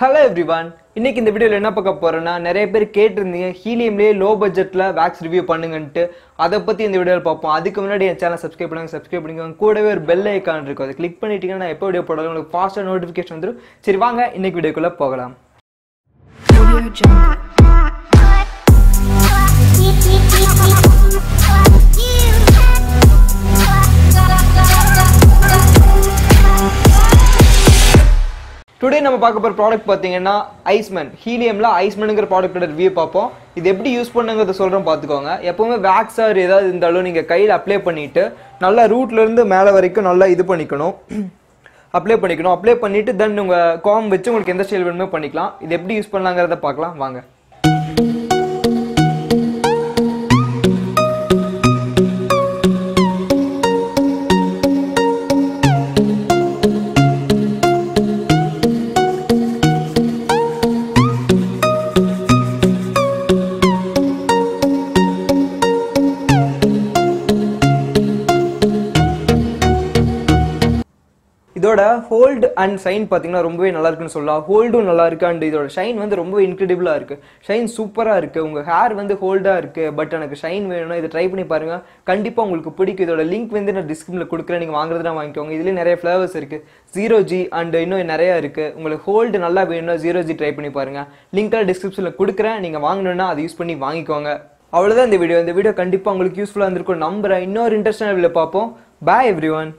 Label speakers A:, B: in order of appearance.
A: Hello everyone. இன்னைக்கு இந்த வீடியோல என்ன பார்க்க போறேன்னா நிறைய பேர் கேட்டிருந்தீங்க ஹீலியம்லயே லோ பட்ஜெட்ல வாக்ஸ் ரிவ்யூ பண்ணுங்கன்ட்டு அத பத்தி இந்த வீடியோல பாப்போம். அதுக்கு முன்னாடி என் சேனலை சப்ஸ்கிரைப் பண்ணுங்க. கூடவே ஒரு பெல் ஐகான் இருக்கு. அதை கிளிக் பண்ணிட்டீங்கன்னா நான் எப்போ வீடியோ போடாலும் உங்களுக்கு ஃபாஸ்டா நோட்டிஃபிகேஷன் வந்துரும். சரி வாங்க இன்னைக்கு வீடியோக்குள்ள போகலாம். Today நம்ம பார்க்க போற ப்ராடக்ட் பாத்தீங்கன்னா IceMan ஹீலியம்ல IceManங்கற ப்ராடக்ட்டோட ரிவ்யூ பாப்போம். இது எப்படி யூஸ் பண்ணுங்கறத சொல்றேன் பாத்துக்கோங்க. எப்பவுமே வாக்ஸ் ஆர் ஏதாவது இருந்தாலும் நீங்க கையில அப்ளை பண்ணிட்டு நல்லா ரூட்ல இருந்து மேலே வரைக்கும் நல்லா இது பண்ணிக்கணும். அப்ளை பண்ணிட்டு தென் உங்க காம் வச்சு உங்களுக்கு எந்த ஸ்டைல் வேணுமோ பண்ணிக்கலாம். இது எப்படி யூஸ் பண்ணலாங்கறத பார்க்கலாம் வாங்க. இதோட ஹோல்ட் அண்ட் ஷைன் பாத்தீங்கன்னா ரொம்பவே நல்லா இருக்குன்னு சொல்லலாம். ஹோல்டும் நல்லா இருக்கு அண்ட் இதோட ஷைன் வந்து ரொம்ப இன்க்ரெடிபிளா இருக்கு. ஷைன் சூப்பரா இருக்கு. உங்க ஹேர் வந்து ஹோல்டா இருக்கு பட் எனக்கு ஷைன் வேணும்னா இதை ட்ரை பண்ணி பாருங்க. கண்டிப்பா உங்களுக்கு பிடிக்கும். இதோட லிங்க் வந்து நான் டிஸ்கிரிப்ஷன்ல கொடுக்குறேன். நீங்க வாங்குறதுனா வாங்கிக்கோங்க. இதுலயே நிறைய ஃபிளவர்ஸ் இருக்கு. 0G அண்ட் இன்னும் நிறைய இருக்கு. உங்களுக்கு ஹோல்டு நல்லா வேணும்னா 0G ட்ரை பண்ணி பாருங்க. லிங்க் டிஸ்கிரிப்ஷன்ல கொடுக்குறேன். நீங்க வாங்கணும்னா அதை யூஸ் பண்ணி வாங்கிக்கோங்க. அவ்வளவுதான் இந்த வீடியோ கண்டிப்பா உங்களுக்கு யூஸ்ஃபுல்லா இருந்திருக்கும் நம்புறேன். இன்னொரு இன்ட்ரெஸ்டான வீடியோல பார்ப்போம். Bye everyone.